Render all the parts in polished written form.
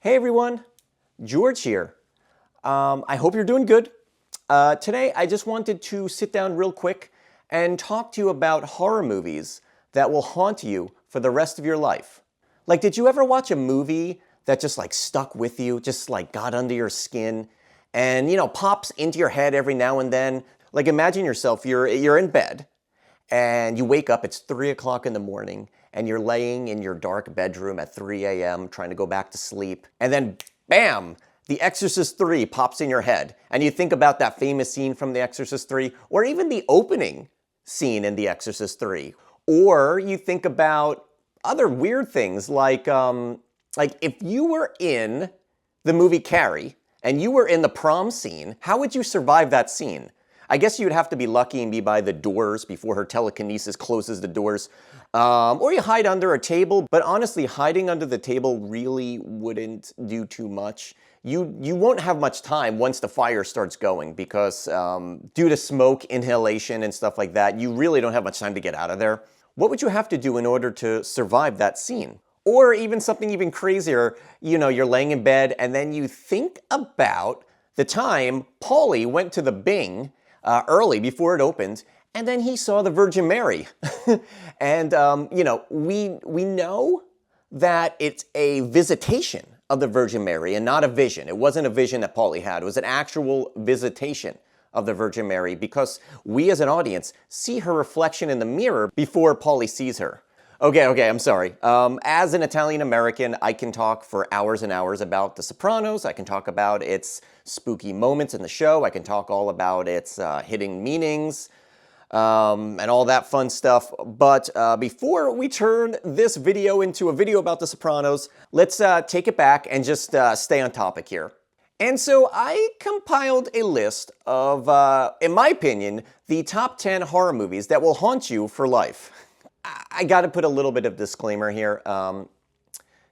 Hey everyone, George here. I hope you're doing good. Today I just wanted to sit down real quick and talk to you about horror movies that will haunt you for the rest of your life. Like, did you ever watch a movie that just stuck with you, just got under your skin and, pops into your head every now and then? Like, imagine yourself, you're in bed and you wake up, it's 3 o'clock in the morning, and you're laying in your dark bedroom at 3 a.m. trying to go back to sleep, and then bam, The Exorcist 3 pops in your head, and you think about that famous scene from The Exorcist 3, or even the opening scene in The Exorcist 3. Or you think about other weird things, like if you were in the movie Carrie, and you were in the prom scene, how would you survive that scene? I guess you'd have to be lucky and be by the doors before her telekinesis closes the doors. Or you hide under a table, but honestly, hiding under the table really wouldn't do too much. You won't have much time once the fire starts going because due to smoke inhalation and stuff like that, you really don't have much time to get out of there. What would you have to do in order to survive that scene? Or even something even crazier, you're laying in bed and then you think about the time Paulie went to the Bing early before it opened, and then he saw the Virgin Mary. And, we know that it's a visitation of the Virgin Mary and not a vision. It wasn't a vision that Paulie had. It was an actual visitation of the Virgin Mary because we as an audience see her reflection in the mirror before Paulie sees her. Okay, I'm sorry. As an Italian American, I can talk for hours and hours about The Sopranos. I can talk about its spooky moments in the show. I can talk all about its hidden meanings and all that fun stuff. But before we turn this video into a video about The Sopranos, let's take it back and just stay on topic here. And so I compiled a list of, in my opinion, the top 10 horror movies that will haunt you for life. I gotta put a little bit of disclaimer here.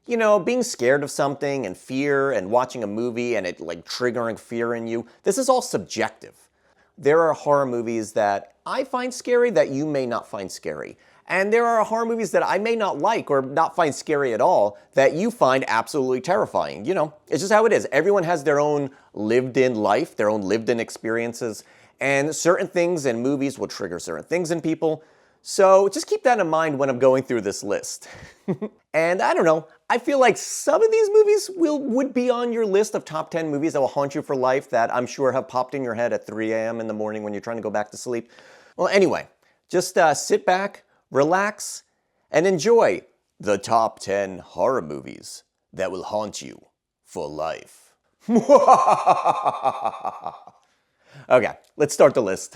Being scared of something and fear and watching a movie and it triggering fear in you, this is all subjective. There are horror movies that I find scary that you may not find scary. And there are horror movies that I may not like or not find scary at all that you find absolutely terrifying. It's just how it is. Everyone has their own lived-in life, their own lived-in experiences, and certain things in movies will trigger certain things in people. So just keep that in mind when I'm going through this list. And I don't know, I feel like some of these movies would be on your list of top 10 movies that will haunt you for life that I'm sure have popped in your head at 3 a.m. in the morning when you're trying to go back to sleep. Well, anyway, just sit back, relax, and enjoy the top 10 horror movies that will haunt you for life. Okay, let's start the list.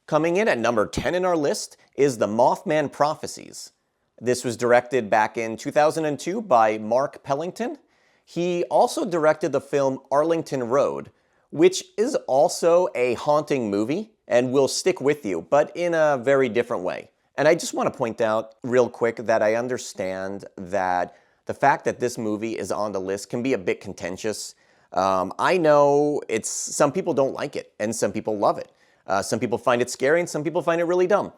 Coming in at number 10 in our list is The Mothman Prophecies. This was directed back in 2002 by Mark Pellington. He also directed the film Arlington Road, which is also a haunting movie and will stick with you, but in a very different way. And I just want to point out real quick that I understand that the fact that this movie is on the list can be a bit contentious. I know some people don't like it and some people love it. Some people find it scary and some people find it really dumb.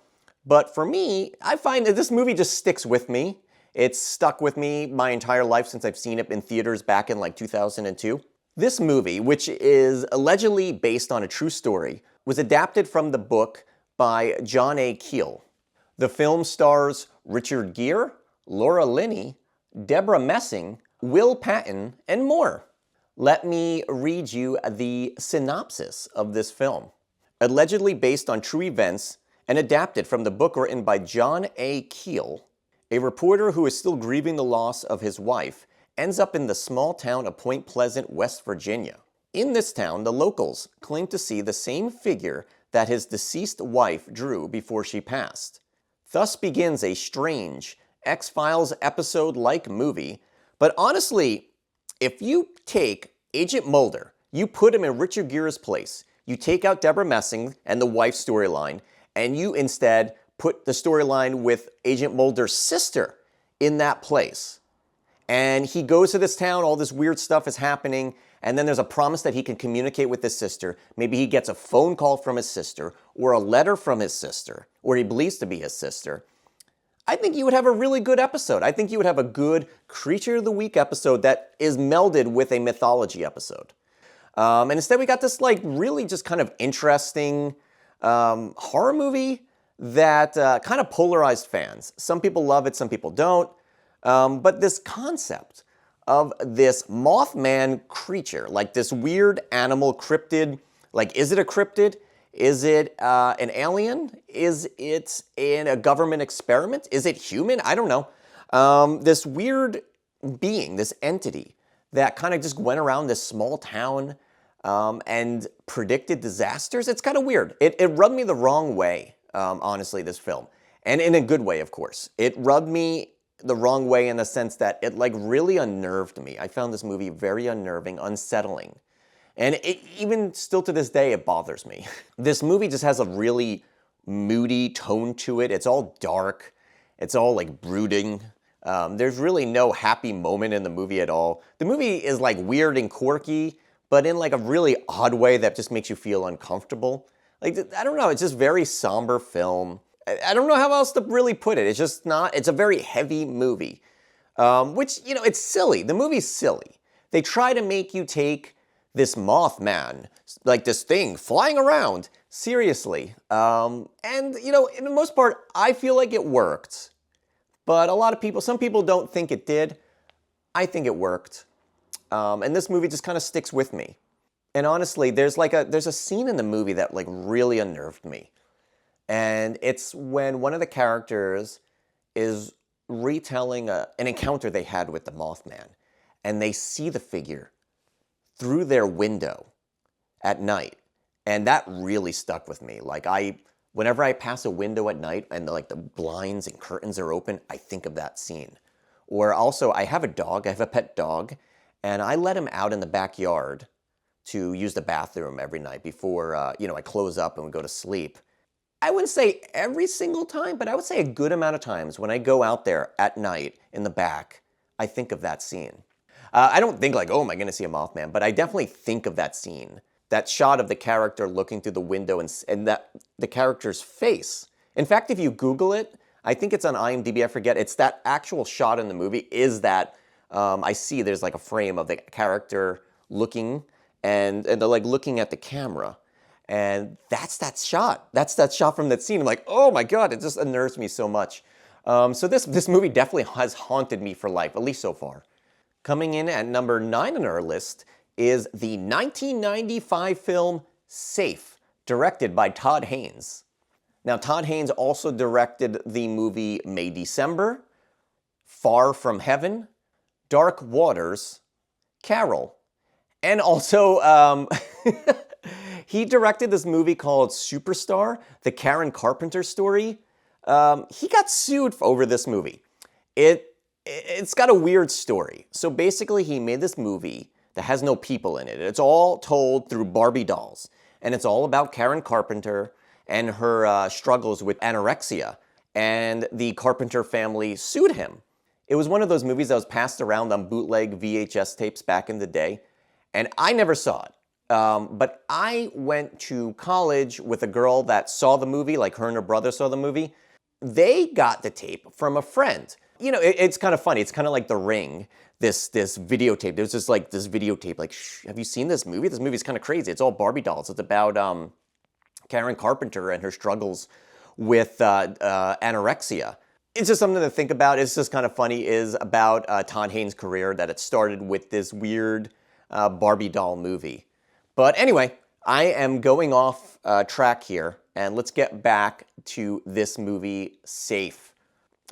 But for me, I find that this movie just sticks with me. It's stuck with me my entire life since I've seen it in theaters back in 2002. This movie, which is allegedly based on a true story, was adapted from the book by John A. Keel. The film stars Richard Gere, Laura Linney, Deborah Messing, Will Patton, and more. Let me read you the synopsis of this film. Allegedly based on true events and adapted from the book written by John A. Keel, a reporter who is still grieving the loss of his wife ends up in the small town of Point Pleasant, West Virginia. In this town, the locals claim to see the same figure that his deceased wife drew before she passed. Thus begins a strange X-Files episode-like movie, but honestly, if you take Agent Mulder, you put him in Richard Gere's place, you take out Deborah Messing and the wife storyline, and you instead put the storyline with Agent Mulder's sister in that place. And he goes to this town, all this weird stuff is happening, and then there's a promise that he can communicate with his sister. Maybe he gets a phone call from his sister, or a letter from his sister, or he believes to be his sister. I think you would have a really good episode. I think you would have a good Creature of the Week episode that is melded with a mythology episode. And instead we got this like really just kind of interesting horror movie that kind of polarized fans. Some people love it, some people don't. But this concept of this Mothman creature, like this weird animal cryptid, like is it a cryptid? Is it an alien? Is it in a government experiment? Is it human? I don't know. This weird being, this entity that kind of just went around this small town and predicted disasters. It's kind of weird. It rubbed me the wrong way, honestly, this film. And in a good way, of course. It rubbed me the wrong way in the sense that it like really unnerved me. I found this movie very unnerving, unsettling. And even still to this day, it bothers me. This movie just has a really moody tone to it. It's all dark. It's all like brooding. There's really no happy moment in the movie at all. The movie is like weird and quirky, but in like a really odd way that just makes you feel uncomfortable. Like, I don't know, it's just very somber film. I don't know how else to really put it. It's just not, it's a very heavy movie. Which, you know, it's silly. The movie's silly. They try to make you take this Mothman, like this thing flying around, seriously. And, you know, in the most part, I feel like it worked. But a lot of people, some people don't think it did. I think it worked. And this movie just kind of sticks with me. And honestly, there's a scene in the movie that like really unnerved me. And it's when one of the characters is retelling an encounter they had with the Mothman. And they see the figure through their window at night. And that really stuck with me. Like whenever I pass a window at night and like the blinds and curtains are open, I think of that scene. Or also, I have a dog, I have a pet dog, and I let him out in the backyard to use the bathroom every night before, you know, I close up and we go to sleep. I wouldn't say every single time, but I would say a good amount of times when I go out there at night in the back, I think of that scene. I don't think like, oh, am I going to see a Mothman? But I definitely think of that scene. That shot of the character looking through the window and that the character's face. In fact, if you Google it, I think it's on IMDb, I forget. It's that actual shot in the movie is that I see there's like a frame of the character looking and they're like looking at the camera. And that's that shot. That's that shot from that scene. I'm like, oh my God, it just unnerves me so much. So this movie definitely has haunted me for life, at least so far. Coming in at number 9 on our list is the 1995 film Safe, directed by Todd Haynes. Now, Todd Haynes also directed the movie May December, Far From Heaven, Dark Waters, Carol, and also he directed this movie called Superstar, the Karen Carpenter story. He got sued over this movie. It's got a weird story. So basically, he made this movie that has no people in it. It's all told through Barbie dolls. And it's all about Karen Carpenter and her struggles with anorexia. And the Carpenter family sued him. It was one of those movies that was passed around on bootleg VHS tapes back in the day. And I never saw it. But I went to college with a girl that saw the movie, like her and her brother saw the movie. They got the tape from a friend. You know, it's kind of funny. It's kind of like The Ring, this videotape. There's just like this videotape, like, have you seen this movie? This movie's kind of crazy. It's all Barbie dolls. It's about Karen Carpenter and her struggles with anorexia. It's just something to think about. It's just kind of funny, is about Todd Haynes' career, that it started with this weird Barbie doll movie. But anyway, I am going off track here, and let's get back to this movie, Safe.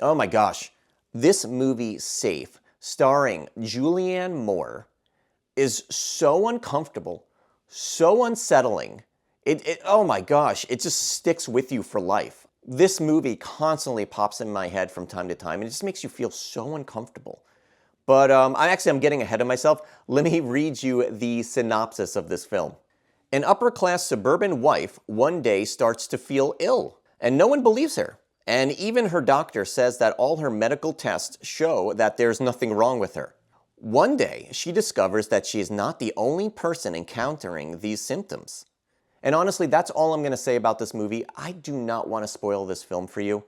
Oh my gosh. This movie, Safe, starring Julianne Moore, is so uncomfortable, so unsettling. Oh my gosh, it just sticks with you for life. This movie constantly pops in my head from time to time, and it just makes you feel so uncomfortable. But I'm getting ahead of myself. Let me read you the synopsis of this film. An upper-class suburban wife one day starts to feel ill, and no one believes her. And even her doctor says that all her medical tests show that there's nothing wrong with her. One day, she discovers that she is not the only person encountering these symptoms. And honestly, that's all I'm going to say about this movie. I do not want to spoil this film for you.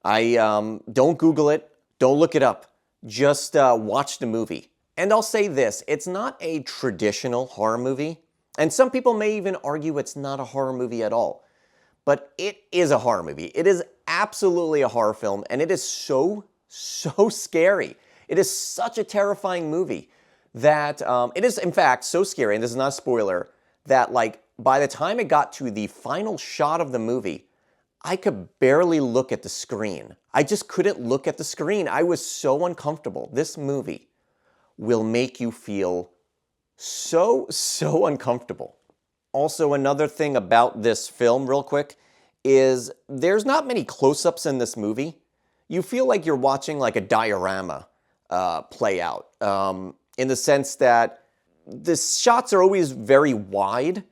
Don't Google it. Don't look it up. Just watch the movie. And I'll say this, it's not a traditional horror movie. And some people may even argue it's not a horror movie at all. But it is a horror movie. It is absolutely a horror film, and it is so scary. It is such a terrifying movie that it is, in fact, so scary, and this is not a spoiler, that like by the time it got to the final shot of the movie, I could barely look at the screen. I just couldn't look at the screen. I was so uncomfortable. This movie will make you feel so uncomfortable. Also, another thing about this film, real quick, is there's not many close-ups in this movie. You feel like you're watching like a diorama play out, in the sense that the shots are always very wide,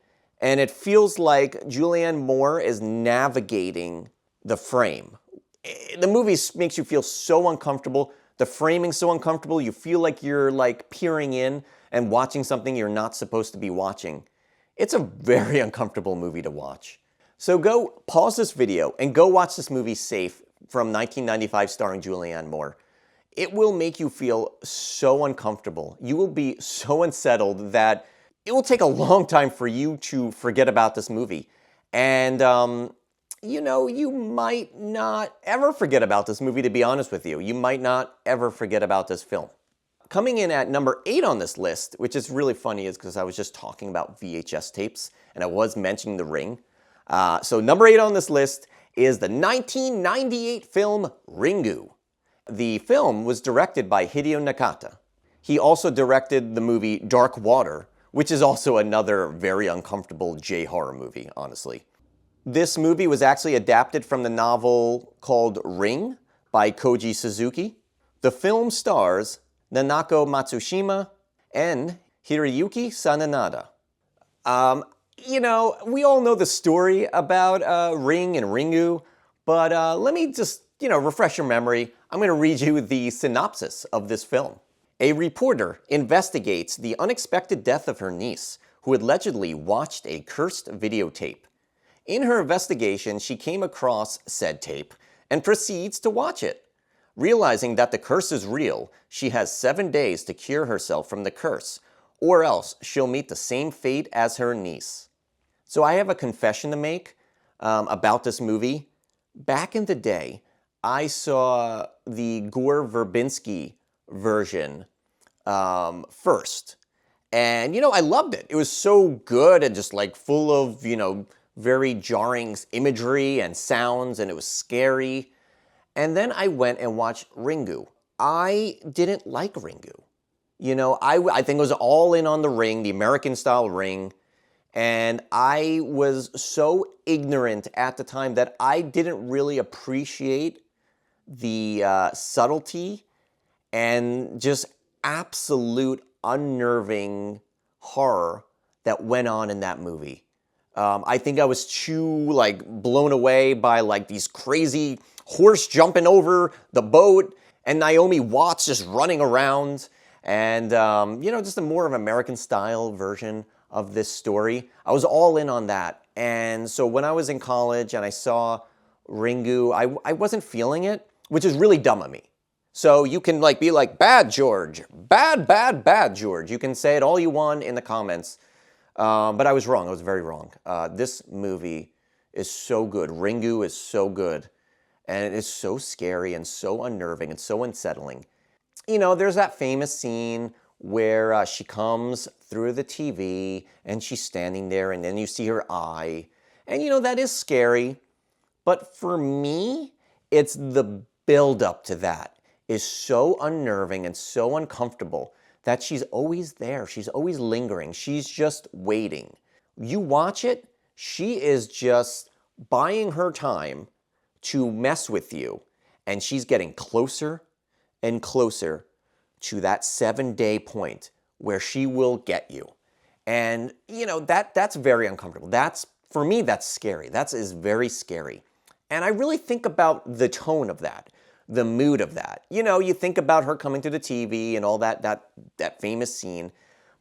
and it feels like Julianne Moore is navigating the frame. The movie makes you feel so uncomfortable. The framing's so uncomfortable. You feel like you're like peering in and watching something you're not supposed to be watching. It's a very uncomfortable movie to watch. So go pause this video and go watch this movie Safe from 1995 starring Julianne Moore. It will make you feel so uncomfortable. You will be so unsettled that it will take a long time for you to forget about this movie. And, you know, you might not ever forget about this movie, to be honest with you. You might not ever forget about this film. Coming in at number 8 on this list, which is really funny, is because I was just talking about VHS tapes, and I was mentioning The Ring. So number 8 on this list is the 1998 film Ringu. The film was directed by Hideo Nakata. He also directed the movie Dark Water, which is also another very uncomfortable J-horror movie, honestly. This movie was actually adapted from the novel called Ring by Koji Suzuki. The film stars Nanako Matsushima and Hiroyuki Sananada. You know, we all know the story about Ring and Ringu, but let me just, refresh your memory. I'm going to read you the synopsis of this film. A reporter investigates the unexpected death of her niece, who allegedly watched a cursed videotape. In her investigation, she came across said tape and proceeds to watch it. Realizing that the curse is real, she has 7 days to cure herself from the curse, or else she'll meet the same fate as her niece. So I have a confession to make about this movie. Back in the day, I saw the Gore Verbinski version first. And, I loved it. It was so good and just like full of, very jarring imagery and sounds, and it was scary. And then I went and watched Ringu. I didn't like Ringu. I think it was all in on the Ring, the American-style Ring. And I was so ignorant at the time that I didn't really appreciate the subtlety and just absolute unnerving horror that went on in that movie. I think I was too blown away by these crazy horse jumping over the boat and Naomi Watts just running around and just a more of an American style version of this story. I was all in on that. And so when I was in college and I saw Ringu, I wasn't feeling it, which is really dumb of me. So you can be like, bad George, bad George. You can say it all you want in the comments. But I was wrong. I was very wrong. This movie is so good. Ringu is so good. And it is so scary and so unnerving and so unsettling. There's that famous scene where she comes through the TV and she's standing there and then you see her eye. And, that is scary. But for me, it's the build-up to that is so unnerving and so uncomfortable that she's always there. She's always lingering. She's just waiting. You watch it, she is just buying her time to mess with you. And she's getting closer and closer to that 7-day point where she will get you. And, that's very uncomfortable. For me, that's scary. That is very scary. And I really think about the tone of that, the mood of that. You think about her coming to the TV and all that famous scene,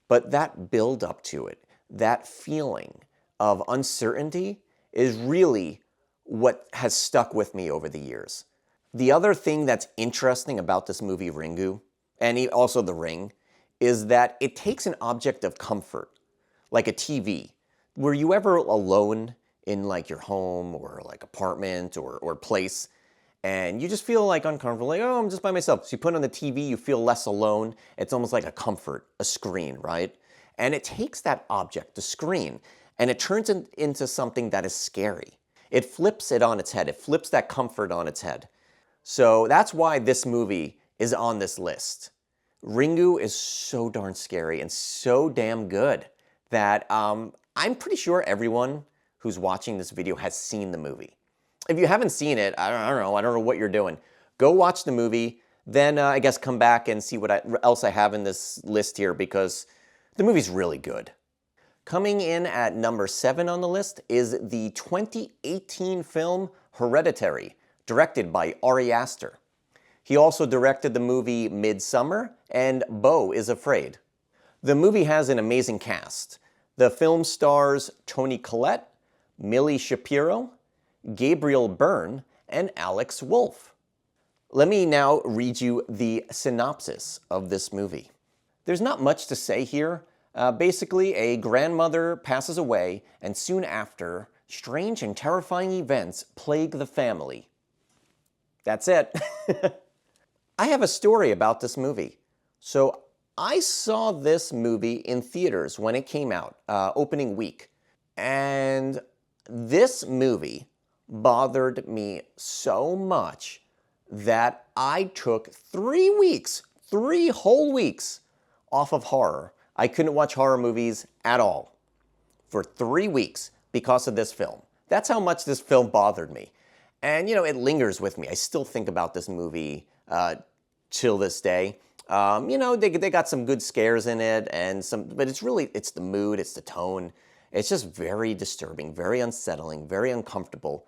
but that build up to it, that feeling of uncertainty is really what has stuck with me over the years. The other thing that's interesting about this movie, Ringu, and also The Ring, is that it takes an object of comfort, like a TV. Were you ever alone in like your home or like apartment or place, and you just feel like uncomfortable, like, oh, I'm just by myself. So you put on the TV, you feel less alone. It's almost like a comfort, a screen, right? And it takes that object, the screen, and it turns it into something that is scary. It flips it on its head. It flips that comfort on its head. So that's why this movie is on this list. Ringu is so darn scary and so damn good that I'm pretty sure everyone who's watching this video has seen the movie. If you haven't seen it, I don't know what you're doing. Go watch the movie, then I guess come back and see what else I have in this list here, because the movie's really good. Coming in at number 7 on the list is the 2018 film Hereditary, directed by Ari Aster. He also directed the movie Midsummer and Beau is Afraid. The movie has an amazing cast. The film stars Toni Collette, Millie Shapiro, Gabriel Byrne, and Alex Wolff. Let me now read you the synopsis of this movie. There's not much to say here. Basically, a grandmother passes away, and soon after, strange and terrifying events plague the family. That's it. I have a story about this movie. So I saw this movie in theaters when it came out, opening week. And this movie bothered me so much that I took 3 weeks, 3 whole weeks off of horror. I couldn't watch horror movies at all for 3 weeks because of this film. That's how much this film bothered me. And, you know, it lingers with me. I still think about this movie till this day. You know, they got some good scares in it, but it's the mood, it's the tone. It's just very disturbing, very unsettling, very uncomfortable.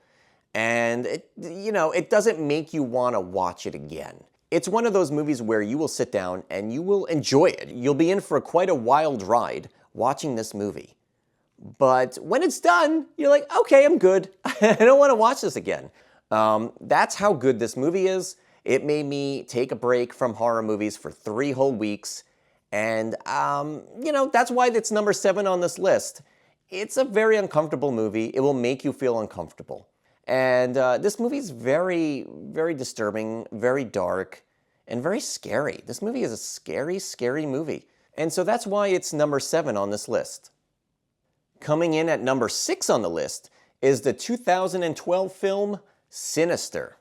And, it doesn't make you want to watch it again. It's one of those movies where you will sit down and you will enjoy it. You'll be in for quite a wild ride watching this movie. But when it's done, you're like, okay, I'm good. I don't want to watch this again. That's how good this movie is. It made me take a break from horror movies for 3 whole weeks. And, that's why it's number 7 on this list. It's a very uncomfortable movie. It will make you feel uncomfortable. And this movie's very, very disturbing, very dark, and very scary. This movie is a scary, scary movie. And so that's why it's number 7 on this list. Coming in at number 6 on the list is the 2012 film Sinister.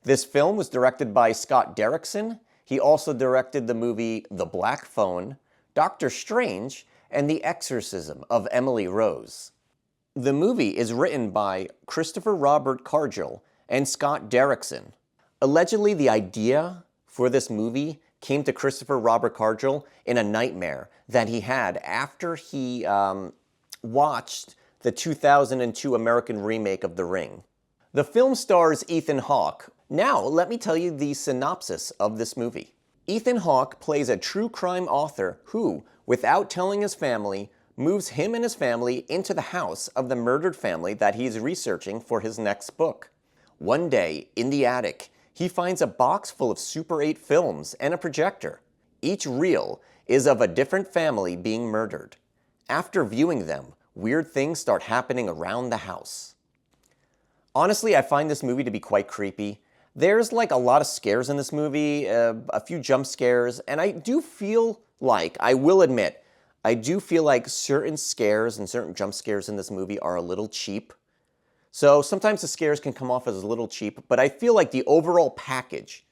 This film was directed by Scott Derrickson. He also directed the movie The Black Phone, Doctor Strange, and The Exorcism of Emily Rose. The movie is written by Christopher Robert Cargill and Scott Derrickson. Allegedly, the idea for this movie came to Christopher Robert Cargill in a nightmare that he had after he watched the 2002 American remake of The Ring. The film stars Ethan Hawke. Now, let me tell you the synopsis of this movie. Ethan Hawke plays a true crime author who, without telling his family, moves him and his family into the house of the murdered family that he's researching for his next book. One day, in the attic, he finds a box full of Super 8 films and a projector. Each reel is of a different family being murdered. After viewing them, weird things start happening around the house. Honestly, I find this movie to be quite creepy. There's like a lot of scares in this movie, a few jump scares, and I do feel like, I will admit, I do feel like certain scares and certain jump scares in this movie are a little cheap. So sometimes the scares can come off as a little cheap, but I feel like the overall package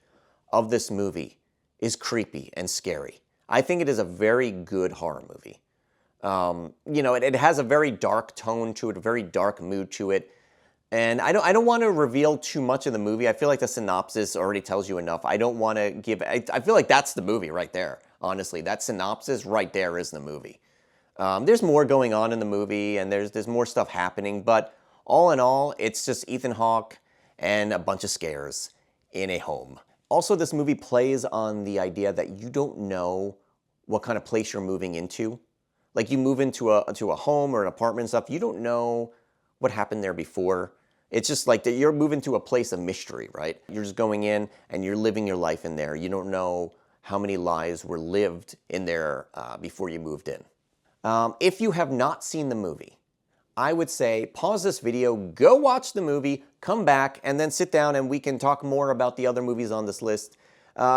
of this movie is creepy and scary. I think it is a very good horror movie. It has a very dark tone to it, a very dark mood to it. And I don't want to reveal too much of the movie. I feel like the synopsis already tells you enough. I don't want to give... I feel like that's the movie right there, honestly. That synopsis right there is the movie. There's more going on in the movie, and there's more stuff happening, but all in all, it's just Ethan Hawke and a bunch of scares in a home. Also, this movie plays on the idea that you don't know what kind of place you're moving into. Like, you move into a home or an apartment and stuff, you don't know what happened there before. It's just like that you're moving to a place of mystery, right? You're just going in and you're living your life in there. You don't know how many lives were lived in there before you moved in. If you have not seen the movie, I would say pause this video, go watch the movie, come back, and then sit down and we can talk more about the other movies on this list.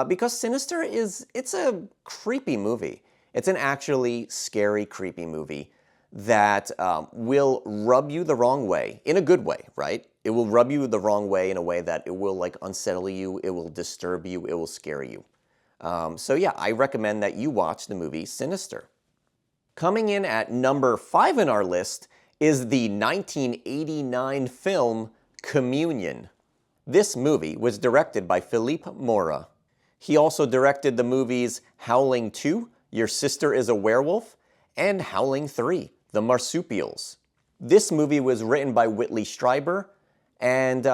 Because Sinister it's a creepy movie. It's an actually scary, creepy movie that will rub you the wrong way, in a good way, right? It will rub you the wrong way in a way that it will like unsettle you, it will disturb you, it will scare you. So yeah, I recommend that you watch the movie Sinister. Coming in at number 5 in our list is the 1989 film Communion. This movie was directed by Philippe Mora. He also directed the movies Howling 2, Your Sister is a Werewolf, and Howling 3, The Marsupials. This movie was written by Whitley Strieber, and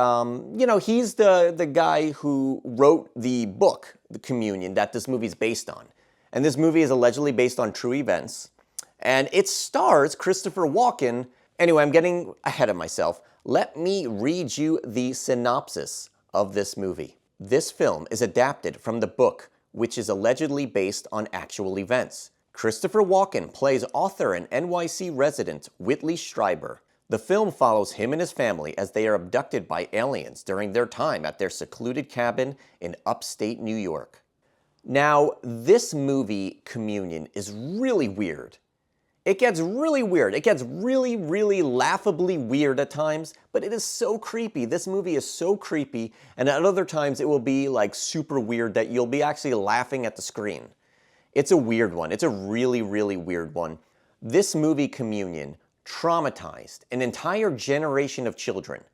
he's the guy who wrote the book, The Communion, that this movie is based on. And this movie is allegedly based on true events. And it stars Christopher Walken. Anyway, I'm getting ahead of myself. Let me read you the synopsis of this movie. This film is adapted from the book, which is allegedly based on actual events. Christopher Walken plays author and NYC resident Whitley Strieber. The film follows him and his family as they are abducted by aliens during their time at their secluded cabin in upstate New York. Now, this movie, Communion, is really weird. It gets really weird. It gets really, really laughably weird at times, but it is so creepy. This movie is so creepy, and at other times it will be like super weird that you'll be actually laughing at the screen. It's a weird one. It's a really, really weird one. This movie, Communion, traumatized an entire generation of children.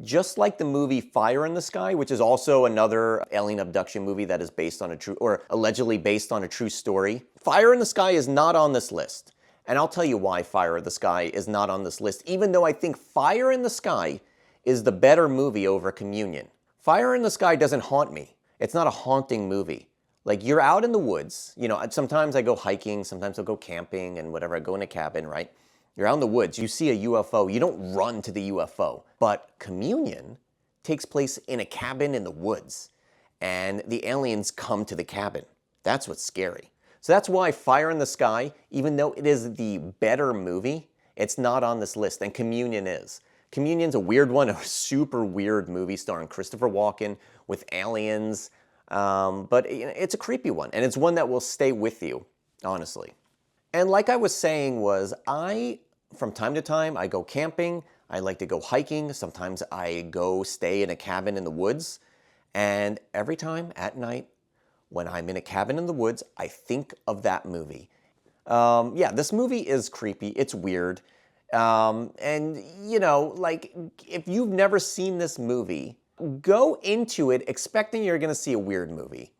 Just like the movie Fire in the Sky, which is also another alien abduction movie that is based on a true, or allegedly based on a true story. Fire in the Sky is not on this list. And I'll tell you why Fire in the Sky is not on this list, even though I think Fire in the Sky is the better movie over Communion. Fire in the Sky doesn't haunt me. It's not a haunting movie. Like, you're out in the woods. You know, sometimes I go hiking, sometimes I'll go camping and whatever. I go in a cabin, right? You're out in the woods, you see a UFO, you don't run to the UFO. But Communion takes place in a cabin in the woods, and the aliens come to the cabin. That's what's scary. So that's why Fire in the Sky, even though it is the better movie, it's not on this list, and Communion is. Communion's a weird one, a super weird movie starring Christopher Walken with aliens, but it's a creepy one, and it's one that will stay with you, honestly. And like I was saying from time to time, I go camping, I like to go hiking, sometimes I go stay in a cabin in the woods, and every time at night, when I'm in a cabin in the woods, I think of that movie. Yeah, this movie is creepy, it's weird, and you know, like, if you've never seen this movie, go into it expecting you're gonna see a weird movie.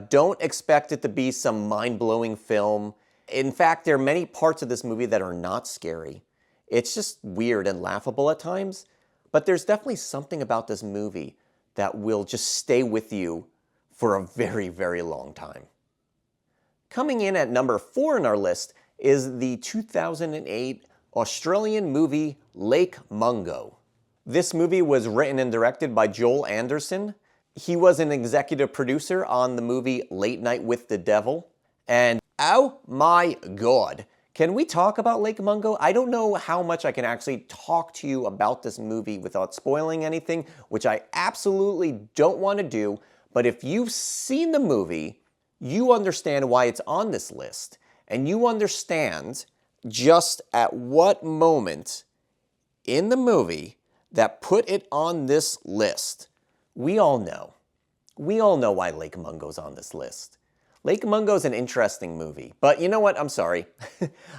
Don't expect it to be some mind-blowing film. In fact, there are many parts of this movie that are not scary. It's just weird and laughable at times, but there's definitely something about this movie that will just stay with you for a very, very long time. Coming in at number 4 in our list is the 2008 Australian movie Lake Mungo. This movie was written and directed by Joel Anderson. He was an executive producer on the movie Late Night with the Devil. And oh my God, can we talk about Lake Mungo? I don't know how much I can actually talk to you about this movie without spoiling anything, which I absolutely don't want to do. But if you've seen the movie, you understand why it's on this list. And you understand just at what moment in the movie that put it on this list. We all know. We all know why Lake Mungo's on this list. Lake Mungo's an interesting movie. But you know what? I'm sorry.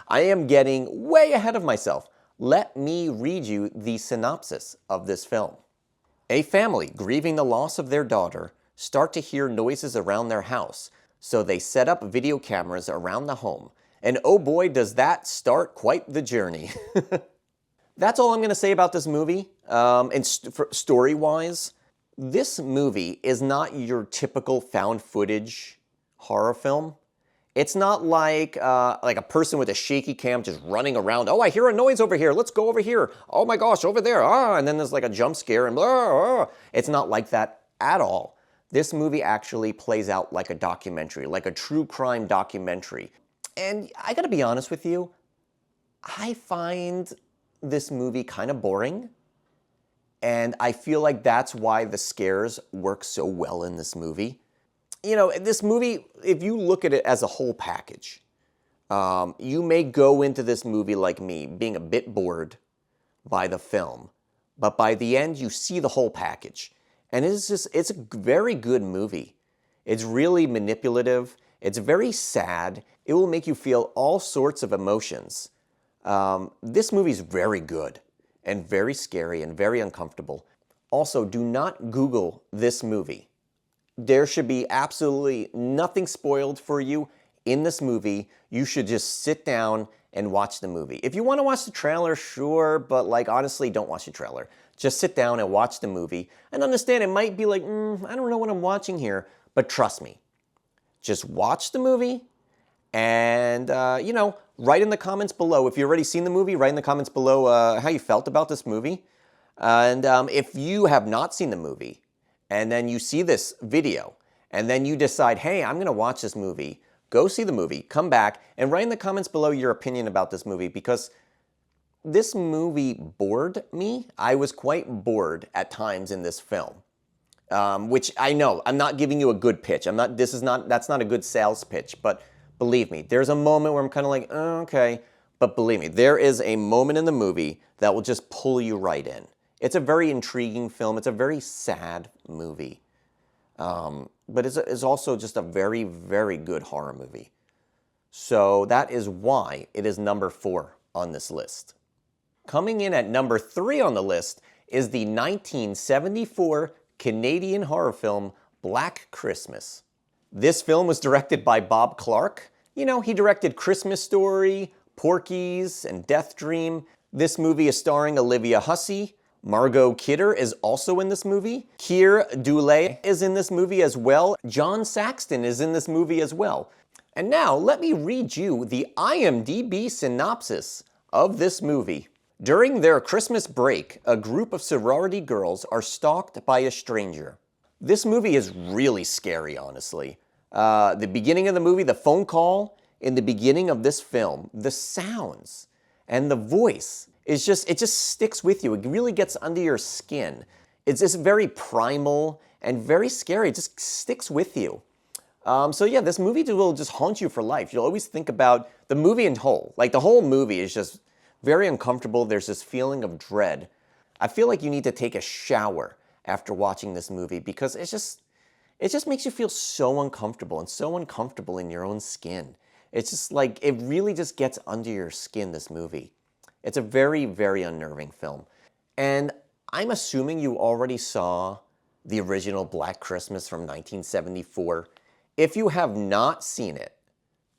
I am getting way ahead of myself. Let me read you the synopsis of this film. A family grieving the loss of their daughter start to hear noises around their house, so they set up video cameras around the home. And oh boy, does that start quite the journey. That's all I'm going to say about this movie. And story-wise, this movie is not your typical found footage horror film. It's not like a person with a shaky cam just running around. Oh, I hear a noise over here. Let's go over here. Oh my gosh, over there. Ah, and then there's like a jump scare and blah. It's not like that at all. This movie actually plays out like a documentary, like a true crime documentary. And I gotta be honest with you, I find this movie kind of boring. And I feel like that's why the scares work so well in this movie. You know, this movie, if you look at it as a whole package, you may go into this movie like me, being a bit bored by the film. But by the end, you see the whole package. And it's a very good movie. It's really manipulative. It's very sad. It will make you feel all sorts of emotions. This movie's very good and very scary and very uncomfortable. Also, do not Google this movie. There should be absolutely nothing spoiled for you in this movie. You should just sit down and watch the movie. If you want to watch the trailer, sure, but like honestly, don't watch the trailer. Just sit down and watch the movie and understand it might be like, I don't know what I'm watching here, but trust me. Just watch the movie and, write in the comments below. If you've already seen the movie, write in the comments below how you felt about this movie. And if you have not seen the movie, and then you see this video, and then you decide, hey, I'm going to watch this movie, go see the movie, come back, and write in the comments below your opinion about this movie, because this movie bored me. I was quite bored at times in this film, which I know, I'm not giving you a good pitch. That's not a good sales pitch, but believe me, there's a moment where I'm kind of like, oh, okay, but believe me, there is a moment in the movie that will just pull you right in. It's a very intriguing film. It's a very sad movie. But it's also just a very, very good horror movie. So that is why it is number 4 on this list. Coming in at number 3 on the list is the 1974 Canadian horror film Black Christmas. This film was directed by Bob Clark. You know, he directed Christmas Story, Porky's, and Death Dream. This movie is starring Olivia Hussey. Margot Kidder is also in this movie. Keir Dullea is in this movie as well. John Saxton is in this movie as well. And now, let me read you the IMDb synopsis of this movie. During their Christmas break, a group of sorority girls are stalked by a stranger. This movie is really scary, honestly. The beginning of the movie, the phone call in the beginning of this film, the sounds and the voice, it just sticks with you. It really gets under your skin. It's just very primal and very scary. It just sticks with you. So yeah, this movie will just haunt you for life. You'll always think about the movie in whole. Like the whole movie is just very uncomfortable. There's this feeling of dread. I feel like you need to take a shower after watching this movie because it just makes you feel so uncomfortable and so uncomfortable in your own skin. It's just like, it really just gets under your skin, this movie. It's a very, very unnerving film. And I'm assuming you already saw the original Black Christmas from 1974. If you have not seen it,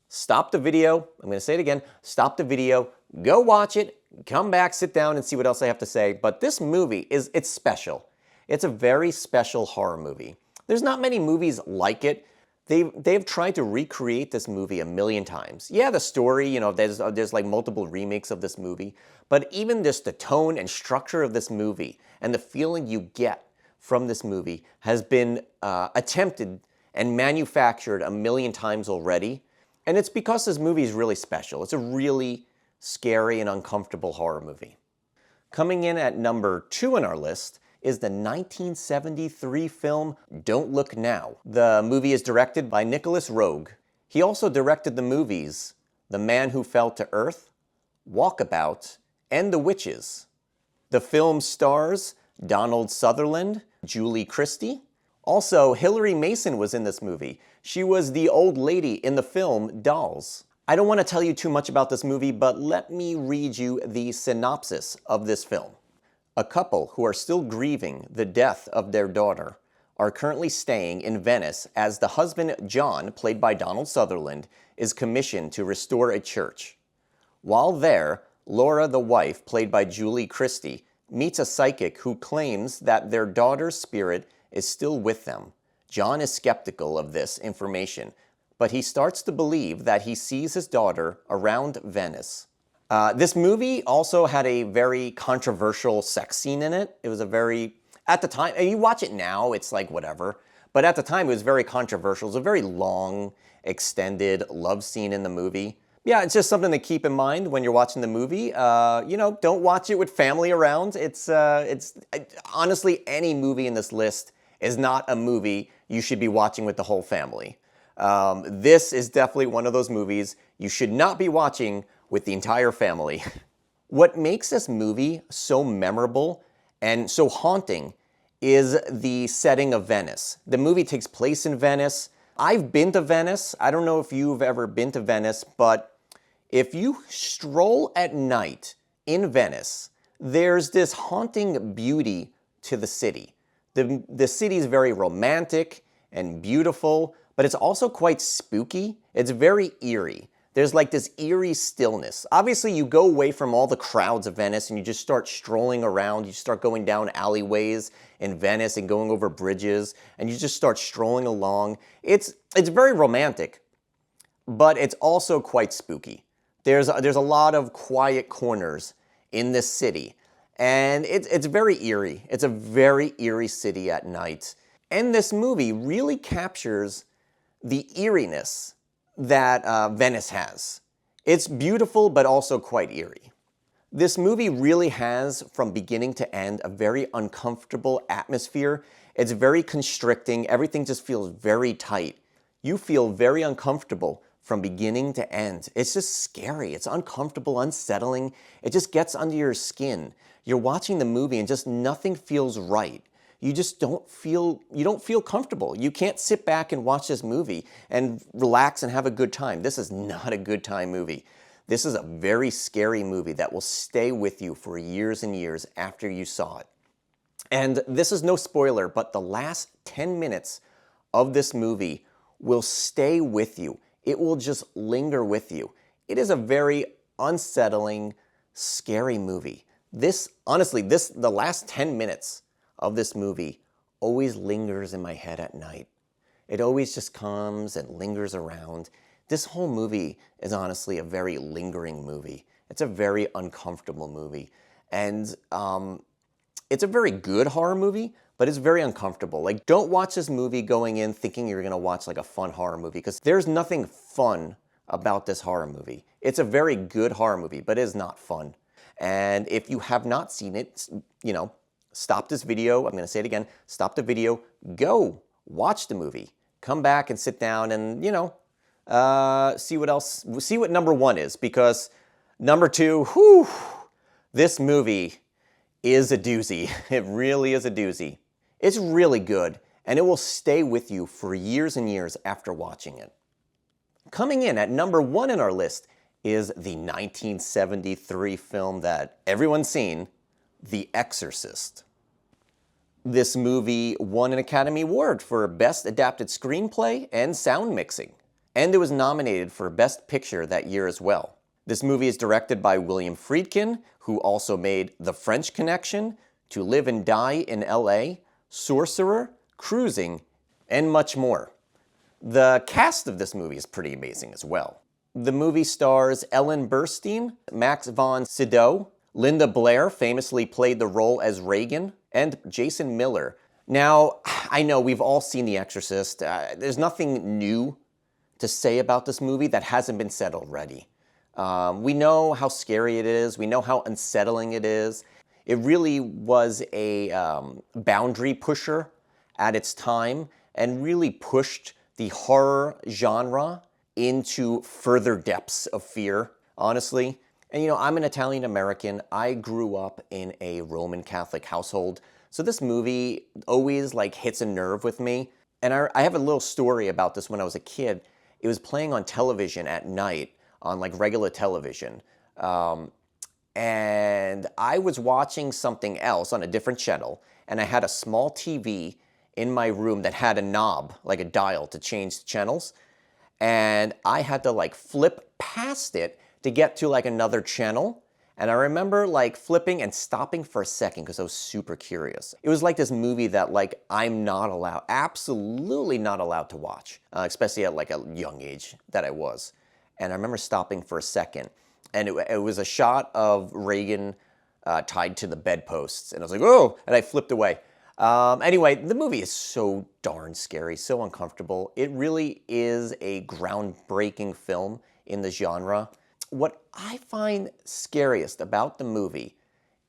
stop the video. I'm going to say it again. Stop the video, go watch it, come back, sit down and see what else I have to say. But this movie it's special. It's a very special horror movie. There's not many movies like it. They've tried to recreate this movie a million times. Yeah, the story, there's like multiple remakes of this movie, but even just the tone and structure of this movie and the feeling you get from this movie has been attempted and manufactured a million times already. And it's because this movie is really special. It's a really scary and uncomfortable horror movie. Coming in at number 2 on our list is the 1973 film Don't Look Now. The movie is directed by Nicholas Roeg. He also directed the movies The Man Who Fell to Earth, Walkabout, and The Witches. The film stars Donald Sutherland, Julie Christie. Also, Hilary Mason was in this movie. She was the old lady in the film Dolls. I don't want to tell you too much about this movie, but let me read you the synopsis of this film. A couple who are still grieving the death of their daughter are currently staying in Venice as the husband, John, played by Donald Sutherland, is commissioned to restore a church. While there, Laura, the wife, played by Julie Christie, meets a psychic who claims that their daughter's spirit is still with them. John is skeptical of this information, but he starts to believe that he sees his daughter around Venice. This movie also had a very controversial sex scene in it. It was a very, at the time, and you watch it now, it's like whatever, but at the time it was very controversial. It was a very long, extended love scene in the movie. Yeah, it's just something to keep in mind when you're watching the movie. You know, don't watch it with family around. It's honestly, any movie in this list is not a movie you should be watching with the whole family. This is definitely one of those movies you should not be watching with the entire family. What makes this movie so memorable and so haunting is the setting of Venice. The movie takes place in Venice. I've been to Venice. I don't know if you've ever been to Venice, but if you stroll at night in Venice, there's this haunting beauty to the city. The city is very romantic and beautiful, but it's also quite spooky. It's very eerie. There's like this eerie stillness. Obviously, you go away from all the crowds of Venice and you just start strolling around. You start going down alleyways in Venice and going over bridges, and you just start strolling along. It's very romantic, but it's also quite spooky. There's a lot of quiet corners in this city, and it's very eerie. It's a very eerie city at night. And this movie really captures the eeriness that Venice has. It's beautiful, but also quite eerie. This movie really has, from beginning to end, a very uncomfortable atmosphere. It's very constricting. Everything just feels very tight. You feel very uncomfortable from beginning to end. It's just scary. It's uncomfortable, unsettling. It just gets under your skin. You're watching the movie and just nothing feels right. You just don't feel comfortable. You can't sit back and watch this movie and relax and have a good time. This is not a good time movie. This is a very scary movie that will stay with you for years and years after you saw it. And this is no spoiler, but the last 10 minutes of this movie will stay with you. It will just linger with you. It is a very unsettling, scary movie. Honestly, the last 10 minutes of this movie always lingers in my head at night. It always just comes and lingers around. This whole movie is honestly a very lingering movie. It's a very uncomfortable movie. And it's a very good horror movie, but it's very uncomfortable. Like, don't watch this movie going in thinking you're gonna watch like a fun horror movie, because there's nothing fun about this horror movie. It's a very good horror movie, but it is not fun. And if you have not seen it, you know, stop this video. I'm gonna say it again. Stop the video. Go watch the movie. Come back and sit down and, you know, see what number one is, because number two, whew, this movie is a doozy. It really is a doozy. It's really good, and it will stay with you for years and years after watching it. Coming in at number one in our list is the 1973 film that everyone's seen, The Exorcist. This movie won an Academy Award for Best Adapted Screenplay and Sound Mixing, and it was nominated for Best Picture that year as well. This movie is directed by William Friedkin, who also made The French Connection, To Live and Die in L.A., Sorcerer, Cruising, and much more. The cast of this movie is pretty amazing as well. The movie stars Ellen Burstyn, Max von Sydow, Linda Blair famously played the role as Reagan, and Jason Miller. Now, I know we've all seen The Exorcist. There's nothing new to say about this movie that hasn't been said already. We know how scary it is. We know how unsettling it is. It really was a boundary pusher at its time and really pushed the horror genre into further depths of fear, honestly. And you know, I'm an Italian American. I grew up in a Roman Catholic household. So this movie always like hits a nerve with me. And I have a little story about this when I was a kid. It was playing on television at night, on like regular television. And I was watching something else on a different channel, and I had a small TV in my room that had a knob, like a dial to change the channels. And I had to like flip past it to get to like another channel. And I remember like flipping and stopping for a second because I was super curious. It was like this movie that like I'm not allowed, absolutely not allowed to watch, especially at like a young age that I was. And I remember stopping for a second, and it was a shot of Reagan tied to the bedposts, and I was like, oh, and I flipped away. Anyway, the movie is so darn scary, so uncomfortable. It really is a groundbreaking film in the genre. What I find scariest about the movie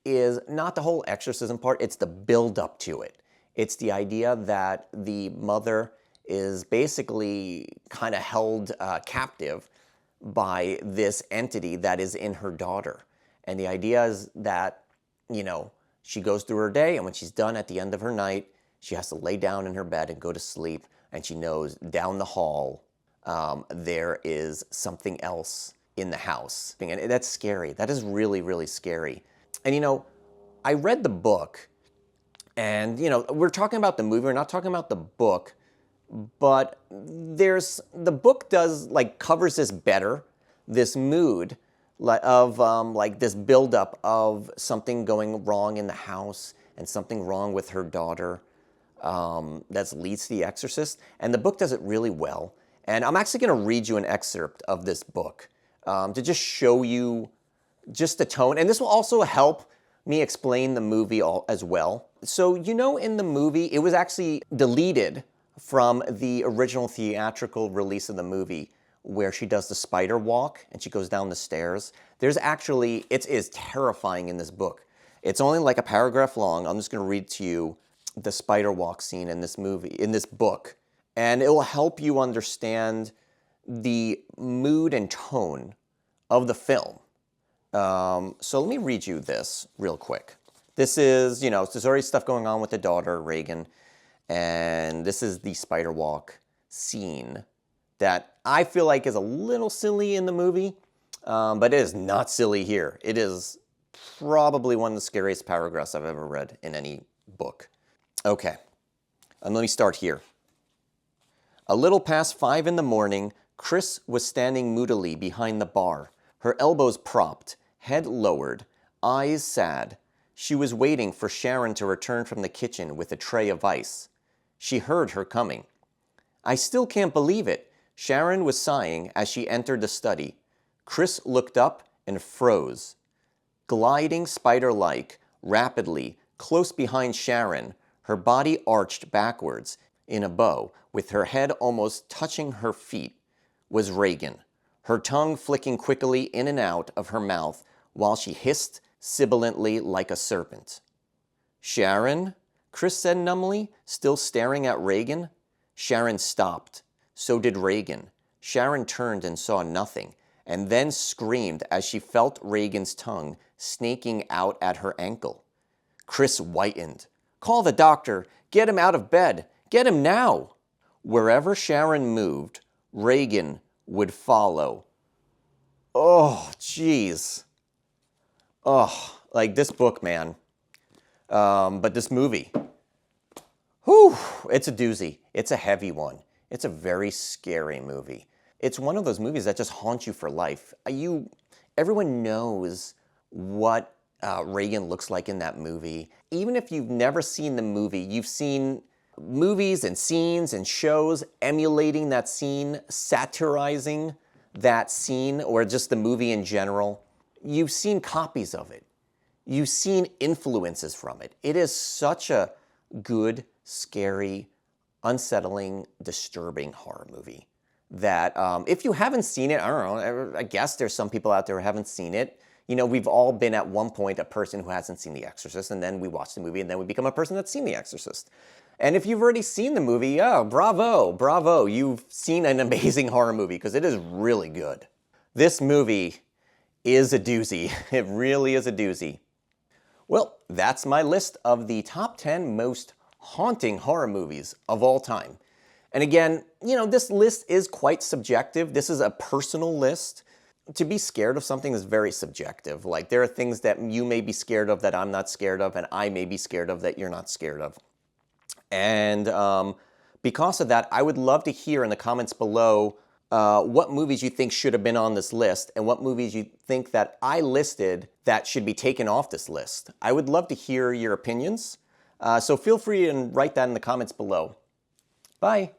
is not the whole exorcism part, it's the build up to it. It's the idea that the mother is basically kind of held captive by this entity that is in her daughter. And the idea is that, you know, she goes through her day, and when she's done at the end of her night, she has to lay down in her bed and go to sleep, and she knows down the hall there is something else in the house. And that's scary. That is really, really scary. And, you know, I read the book, and, you know, we're talking about the movie, we're not talking about the book, but the book does, like, covers this better, this mood of like this buildup of something going wrong in the house and something wrong with her daughter that leads to The Exorcist. And the book does it really well. And I'm actually going to read you an excerpt of this book to just show you just the tone. And this will also help me explain the movie as well. So, you know, in the movie, it was actually deleted from the original theatrical release of the movie, where she does the spider walk and she goes down the stairs. There's actually, it is terrifying in this book. It's only like a paragraph long. I'm just going to read to you the spider walk scene in this movie, in this book. And it will help you understand the mood and tone of the film. So let me read you this real quick. This is, you know, there's already stuff going on with the daughter, Reagan. And this is the spider walk scene that I feel like is a little silly in the movie, but it is not silly here. It is probably one of the scariest paragraphs I've ever read in any book. Okay, and let me start here. A little past 5 in the morning, Chris was standing moodily behind the bar, her elbows propped, head lowered, eyes sad. She was waiting for Sharon to return from the kitchen with a tray of ice. She heard her coming. I still can't believe it. Sharon was sighing as she entered the study. Chris looked up and froze. Gliding spider-like, rapidly, close behind Sharon, her body arched backwards in a bow, with her head almost touching her feet, was Reagan, her tongue flicking quickly in and out of her mouth while she hissed sibilantly like a serpent. Sharon? Chris said numbly, still staring at Reagan. Sharon stopped. So did Reagan. Sharon turned and saw nothing, and then screamed as she felt Reagan's tongue snaking out at her ankle. Chris whitened. Call the doctor. Get him out of bed. Get him now. Wherever Sharon moved, Reagan would follow. Oh, jeez. Oh, like this book, man. But this movie. Whew, it's a doozy. It's a heavy one. It's a very scary movie. It's one of those movies that just haunt you for life. Everyone knows what Reagan looks like in that movie. Even if you've never seen the movie, you've seen movies and scenes and shows emulating that scene, satirizing that scene, or just the movie in general. You've seen copies of it. You've seen influences from it. It is such a good, scary, unsettling, disturbing horror movie that if you haven't seen it, I don't know, I guess there's some people out there who haven't seen it. You know, we've all been at one point a person who hasn't seen The Exorcist, and then we watch the movie, and then we become a person that's seen The Exorcist. And if you've already seen the movie, oh, bravo, bravo, you've seen an amazing horror movie, because it is really good. This movie is a doozy. It really is a doozy. Well, that's my list of the top 10 most haunting horror movies of all time. And again, you know, this list is quite subjective. This is a personal list. To be scared of something is very subjective. Like, there are things that you may be scared of that I'm not scared of, and I may be scared of that you're not scared of. And because of that, I would love to hear in the comments below what movies you think should have been on this list and what movies you think that I listed that should be taken off this list. I would love to hear your opinions, so feel free to write that in the comments below. Bye.